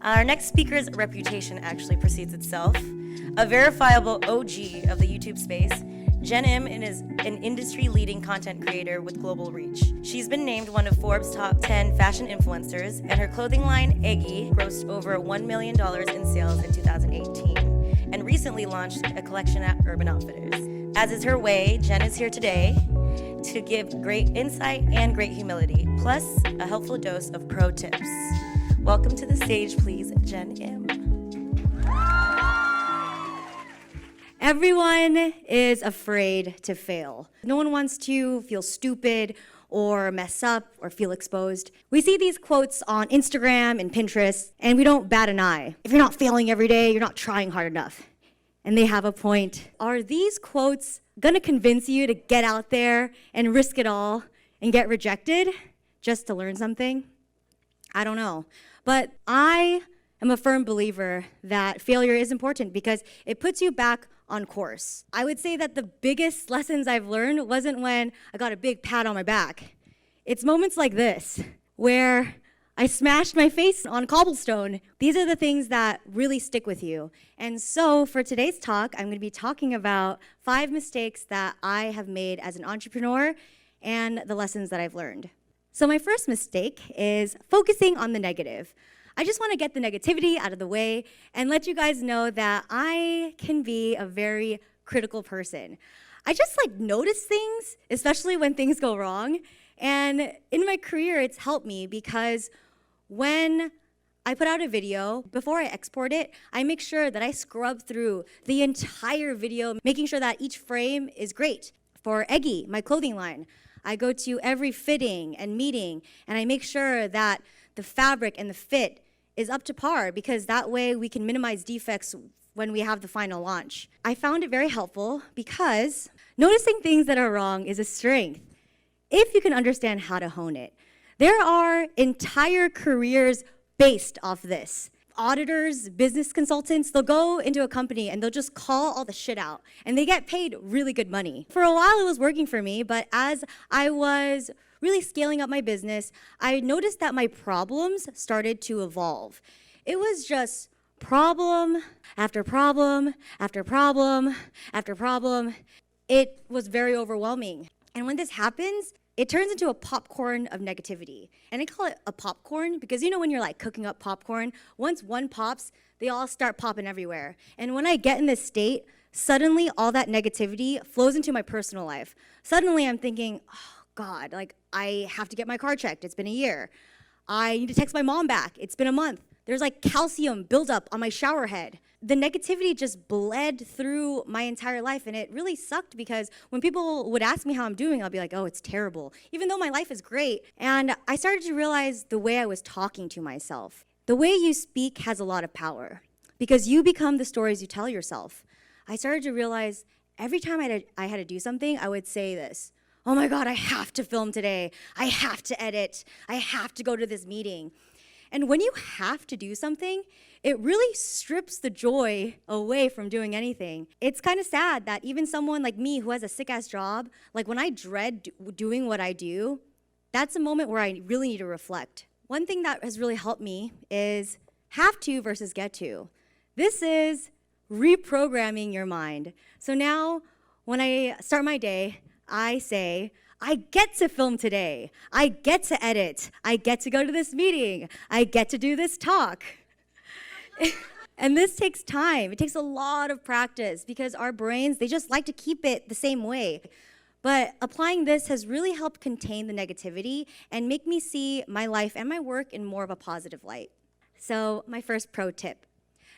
Our next speaker's reputation actually precedes itself. A verifiable OG of the YouTube space, Jenn Im is an industry-leading content creator with global reach. She's been named one of Forbes' top 10 fashion influencers, and her clothing line, Eggie, grossed over $1 million in sales in 2018, and recently launched a collection at Urban Outfitters. As is her way, Jenn is here today to give great insight and great humility, plus a helpful dose of pro tips. Welcome to the stage, please, Jenn Im. Everyone is afraid to fail. No one wants to feel stupid or mess up or feel exposed. We see these quotes on Instagram and Pinterest, and we don't bat an eye. If you're not failing every day, you're not trying hard enough. And they have a point. Are these quotes gonna convince you to get out there and risk it all and get rejected just to learn something? I don't know. But I am a firm believer that failure is important because it puts you back on course. I would say that the biggest lessons I've learned wasn't when I got a big pat on my back. It's moments like this where I smashed my face on cobblestone. These are the things that really stick with you. And so for today's talk, I'm going to be talking about 5 mistakes that I have made as an entrepreneur and the lessons that I've learned. So my first mistake is focusing on the negative. I just want to get the negativity out of the way and let you guys know that I can be a very critical person. I just notice things, especially when things go wrong. And in my career, it's helped me because when I put out a video, before I export it, I make sure that I scrub through the entire video, making sure that each frame is great. For Eggie, my clothing line, I go to every fitting and meeting, and I make sure that the fabric and the fit is up to par because that way we can minimize defects when we have the final launch. I found it very helpful because noticing things that are wrong is a strength if you can understand how to hone it. There are entire careers based off this. Auditors, business consultants, they'll go into a company and they'll just call all the shit out and they get paid really good money. For a while it was working for me, but as I was really scaling up my business, I noticed that my problems started to evolve. It was just problem after problem after problem after problem. It was very overwhelming. And when this happens, it turns into a popcorn of negativity. And I call it a popcorn because you know when you're cooking up popcorn, once one pops, they all start popping everywhere. And when I get in this state, suddenly all that negativity flows into my personal life. Suddenly I'm thinking, oh God, I have to get my car checked. It's been a year. I need to text my mom back. It's been a month. There's calcium buildup on my shower head. The negativity just bled through my entire life, and it really sucked because when people would ask me how I'm doing, I'll be like, oh, it's terrible, even though my life is great. And I started to realize the way I was talking to myself. The way you speak has a lot of power because you become the stories you tell yourself. I started to realize every time I had to do something, I would say this. Oh my God, I have to film today. I have to edit. I have to go to this meeting. And when you have to do something, it really strips the joy away from doing anything. It's kind of sad that even someone like me who has a sick-ass job, when I dread doing what I do, that's a moment where I really need to reflect. One thing that has really helped me is have to versus get to. This is reprogramming your mind. So now when I start my day, I say, I get to film today. I get to edit. I get to go to this meeting. I get to do this talk. And this takes time. It takes a lot of practice because our brains, they just like to keep it the same way. But applying this has really helped contain the negativity and make me see my life and my work in more of a positive light. So my first pro tip.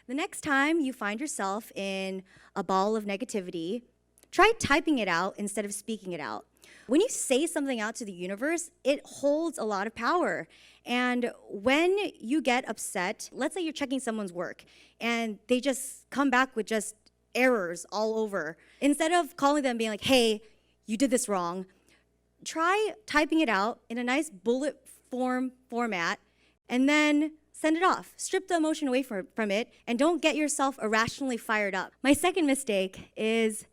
The next time you find yourself in a ball of negativity, try typing it out instead of speaking it out. When you say something out to the universe, it holds a lot of power. And when you get upset, let's say you're checking someone's work and they just come back with just errors all over. Instead of calling them being like, hey, you did this wrong, try typing it out in a nice bullet format and then send it off. Strip the emotion away from it and don't get yourself irrationally fired up. My second mistake is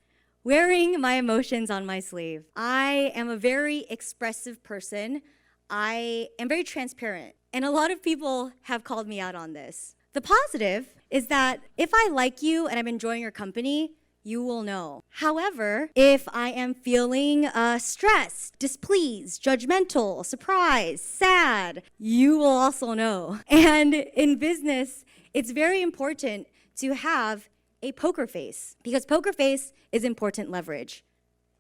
wearing my emotions on my sleeve. I am a very expressive person. I am very transparent. And a lot of people have called me out on this. The positive is that if I like you and I'm enjoying your company, you will know. However, if I am feeling stressed, displeased, judgmental, surprised, sad, you will also know. And in business, it's very important to have a poker face because poker face is important leverage.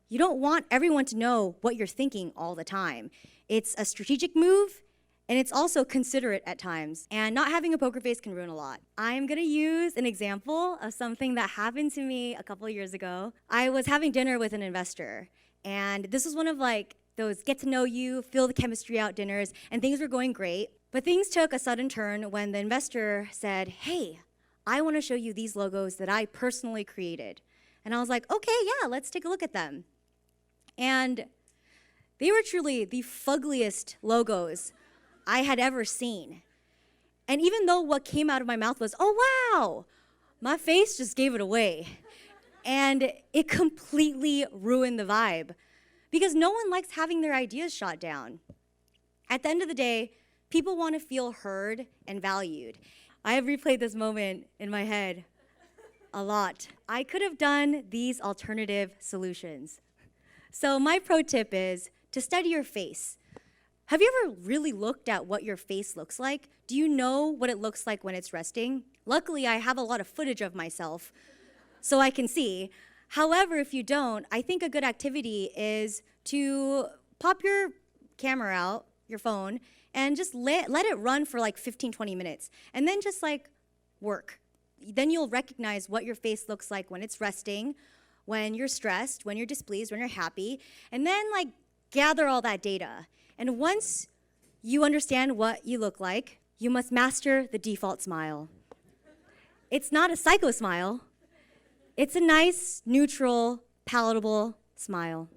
You don't want everyone to know what you're thinking all the time. It's a strategic move, and it's also considerate at times. And not having a poker face can ruin a lot. I'm gonna use an example of something that happened to me a couple of years ago. I was having dinner with an investor, and this was one of like those get to know you, feel the chemistry out dinners, and things were going great. But things took a sudden turn when the investor said, "Hey, I wanna show you these logos that I personally created." And I was like, "Okay, yeah, let's take a look at them." And they were truly the fuggliest logos I had ever seen. And even though what came out of my mouth was, "Oh, wow," my face just gave it away. And it completely ruined the vibe because no one likes having their ideas shot down. At the end of the day, people want to feel heard and valued. I have replayed this moment in my head a lot. I could have done these alternative solutions. So my pro tip is to study your face. Have you ever really looked at what your face looks like? Do you know what it looks like when it's resting? Luckily, I have a lot of footage of myself, so I can see. However, if you don't, I think a good activity is to pop your camera out, your phone, and just let it run for like 15, 20 minutes, and then just like work. Then you'll recognize what your face looks like when it's resting, when you're stressed, when you're displeased, when you're happy, and then like gather all that data. And once you understand what you look like, you must master the default smile. It's not a psycho smile. It's a nice, neutral, palatable smile.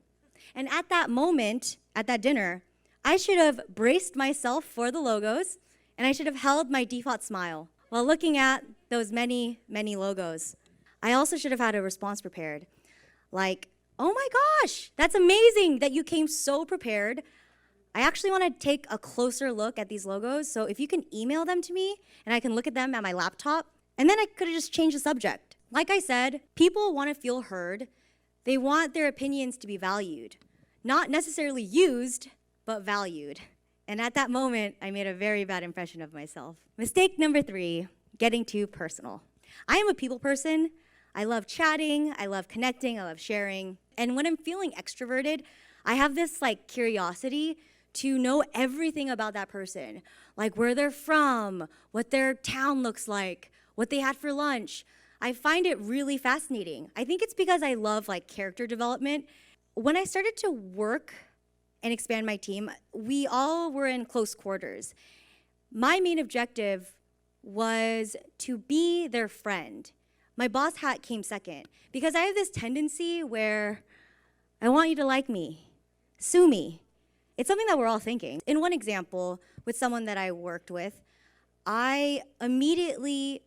And at that moment, at that dinner, I should have braced myself for the logos, and I should have held my default smile while looking at those many, many logos. I also should have had a response prepared. Like, "Oh my gosh, that's amazing that you came so prepared. I actually want to take a closer look at these logos, so if you can email them to me and I can look at them at my laptop," and then I could have just changed the subject. Like I said, people want to feel heard. They want their opinions to be valued. Not necessarily used, but valued. And at that moment, I made a very bad impression of myself. Mistake number 3, getting too personal. I am a people person. I love chatting, I love connecting, I love sharing. And when I'm feeling extroverted, I have this like curiosity to know everything about that person, like where they're from, what their town looks like, what they had for lunch. I find it really fascinating. I think it's because I love like character development. When I started to work and expand my team, we all were in close quarters. My main objective was to be their friend. My boss hat came second because I have this tendency where I want you to like me, sue me. It's something that we're all thinking. In one example, with someone that I worked with, I immediately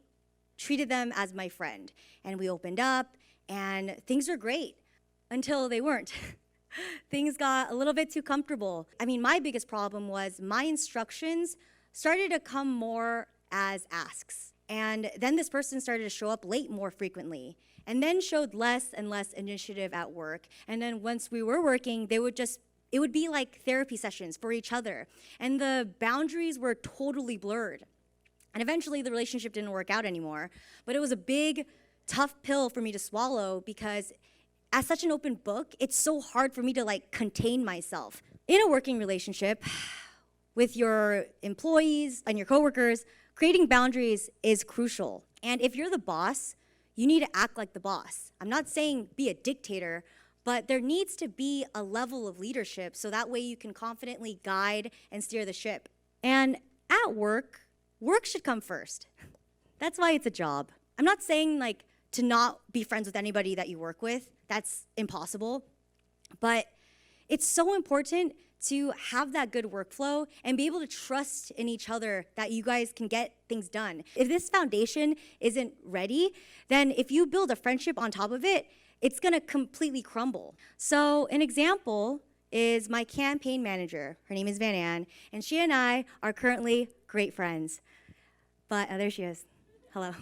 treated them as my friend, and we opened up, and things were great until they weren't. Things got a little bit too comfortable. I mean, my biggest problem was my instructions started to come more as asks. And then this person started to show up late more frequently, and then showed less and less initiative at work. And then once we were working, it would be like therapy sessions for each other. And the boundaries were totally blurred. And eventually the relationship didn't work out anymore. But it was a big, tough pill for me to swallow because as such an open book, it's so hard for me to like contain myself. In a working relationship with your employees and your coworkers, creating boundaries is crucial. And if you're the boss, you need to act like the boss. I'm not saying be a dictator, but there needs to be a level of leadership so that way you can confidently guide and steer the ship. And at work, work should come first. That's why it's a job. I'm not saying like to not be friends with anybody that you work with. That's impossible. But it's so important to have that good workflow and be able to trust in each other that you guys can get things done. If this foundation isn't ready, then if you build a friendship on top of it, it's gonna completely crumble. So an example is my campaign manager. Her name is Van Ann, and she and I are currently great friends. But there she is. Hello.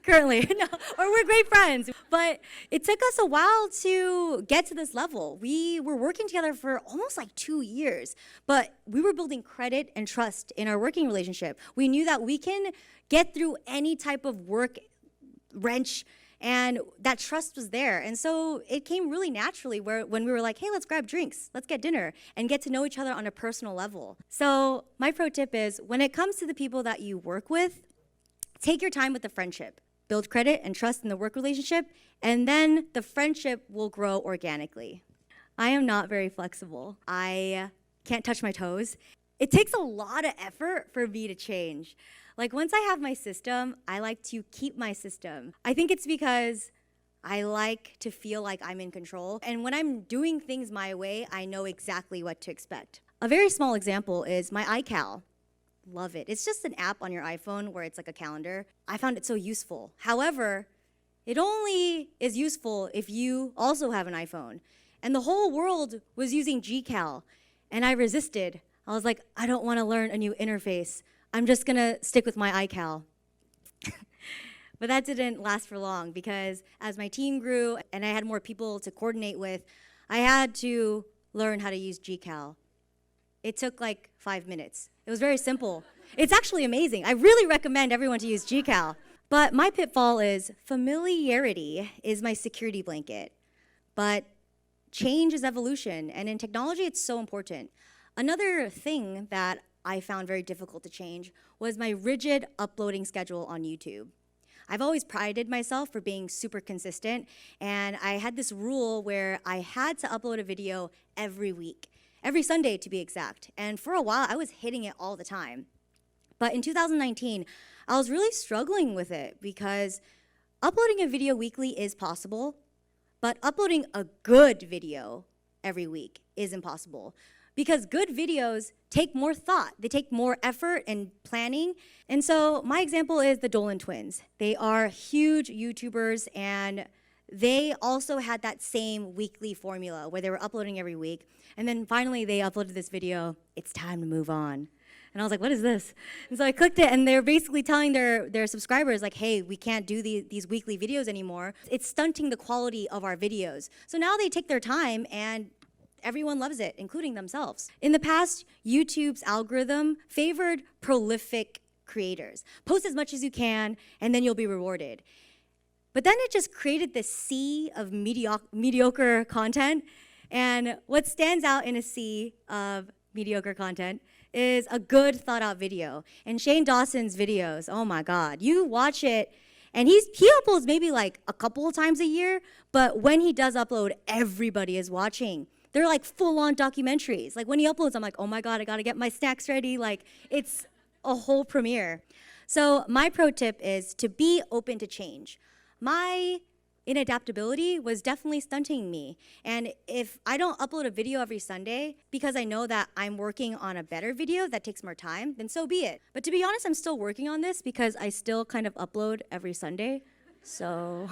Currently, no, or we're great friends. But it took us a while to get to this level. We were working together for almost like 2 years, but we were building credit and trust in our working relationship. We knew that we can get through any type of work wrench, and that trust was there. And so it came really naturally when we were like, hey, let's grab drinks, let's get dinner, and get to know each other on a personal level. So my pro tip is, when it comes to the people that you work with, take your time with the friendship. Build credit and trust in the work relationship, and then the friendship will grow organically. I am not very flexible. I can't touch my toes. It takes a lot of effort for me to change. Like, once I have my system, I like to keep my system. I think it's because I like to feel like I'm in control. And when I'm doing things my way, I know exactly what to expect. A very small example is my iCal. Love it. It's just an app on your iPhone where it's like a calendar. I found it so useful. However, it only is useful if you also have an iPhone. And the whole world was using Gcal, and I resisted. I was like, I don't want to learn a new interface. I'm just going to stick with my iCal. But that didn't last for long, because as my team grew and I had more people to coordinate with, I had to learn how to use Gcal. It took like 5 minutes. It was very simple. It's actually amazing. I really recommend everyone to use Gcal. But my pitfall is familiarity is my security blanket. But change is evolution, and in technology, it's so important. Another thing that I found very difficult to change was my rigid uploading schedule on YouTube. I've always prided myself for being super consistent, and I had this rule where I had to upload a video every week. Every Sunday, to be exact. And for a while, I was hitting it all the time. But in 2019, I was really struggling with it, because uploading a video weekly is possible, but uploading a good video every week is impossible. Because good videos take more thought. They take more effort and planning. And so my example is the Dolan twins. They are huge YouTubers, and they also had that same weekly formula where they were uploading every week. And then finally they uploaded this video, it's time to move on. And I was like, what is this? And so I clicked it, and they're basically telling their subscribers, like, hey, we can't do these weekly videos anymore. It's stunting the quality of our videos. So now they take their time, and everyone loves it, including themselves. In the past, YouTube's algorithm favored prolific creators. Post as much as you can, and then you'll be rewarded. But then it just created this sea of mediocre content. And what stands out in a sea of mediocre content is a good thought out video. And Shane Dawson's videos, oh my God, you watch it, and he uploads maybe like a couple of times a year, but when he does upload, everybody is watching. They're like full-on documentaries. Like when he uploads, I'm like, oh my God, I gotta get my snacks ready. Like, it's a whole premiere. So my pro tip is to be open to change. My inadaptability was definitely stunting me. And if I don't upload a video every Sunday because I know that I'm working on a better video that takes more time, then so be it. But to be honest, I'm still working on this because I still kind of upload every Sunday. So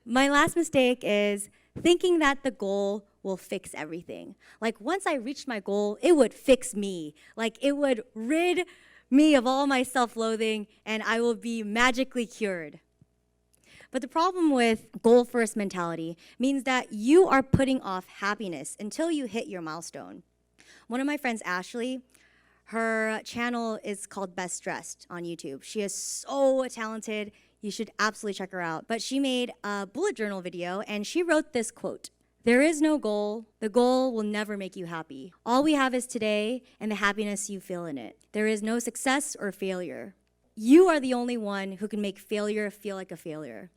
my last mistake is thinking that the goal will fix everything. Like, once I reached my goal, it would fix me. Like, it would rid me of all my self-loathing, and I will be magically cured. But the problem with goal-first mentality means that you are putting off happiness until you hit your milestone. One of my friends, Ashley, her channel is called Best Dressed on YouTube. She is so talented. You should absolutely check her out. But she made a bullet journal video, and she wrote this quote: "There is no goal. The goal will never make you happy. All we have is today and the happiness you feel in it. There is no success or failure. You are the only one who can make failure feel like a failure."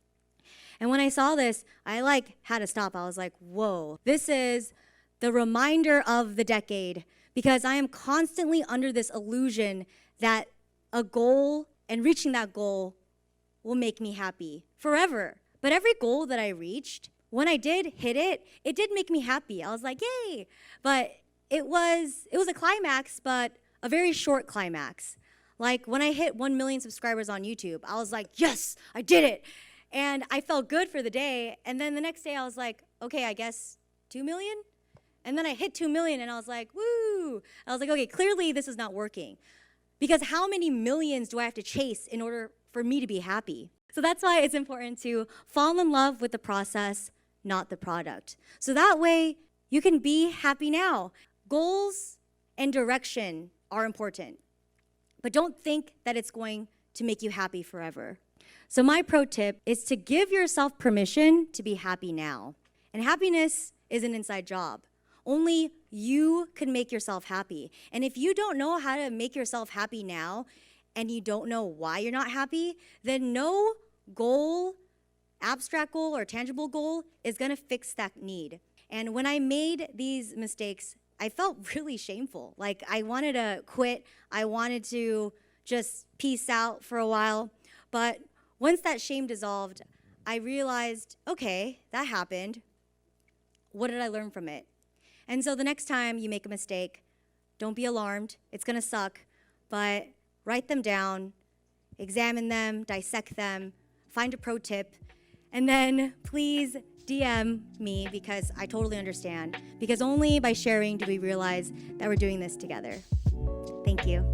And when I saw this, I had to stop. I was like, whoa, this is the reminder of the decade, because I am constantly under this illusion that a goal and reaching that goal will make me happy forever. But every goal that I reached, when I did hit it, it did make me happy. I was like, yay. But it was a climax, but a very short climax. Like when I hit 1 million subscribers on YouTube, I was like, yes, I did it. And I felt good for the day. And then the next day I was like, okay, I guess 2 million? And then I hit 2 million and I was like, woo. I was like, okay, clearly this is not working. Because how many millions do I have to chase in order for me to be happy. So that's why it's important to fall in love with the process, not the product. So that way you can be happy now. Goals and direction are important, but don't think that it's going to make you happy forever. So my pro tip is to give yourself permission to be happy now. And happiness is an inside job. Only you can make yourself happy. And if you don't know how to make yourself happy now, and you don't know why you're not happy, then no goal, abstract goal or tangible goal, is gonna fix that need. And when I made these mistakes, I felt really shameful. Like I wanted to quit. I wanted to just peace out for a while. But once that shame dissolved, I realized, okay, that happened. What did I learn from it? And so the next time you make a mistake, don't be alarmed. It's gonna suck, but write them down, examine them, dissect them, find a pro tip, and then please DM me because I totally understand. Because only by sharing do we realize that we're doing this together. Thank you.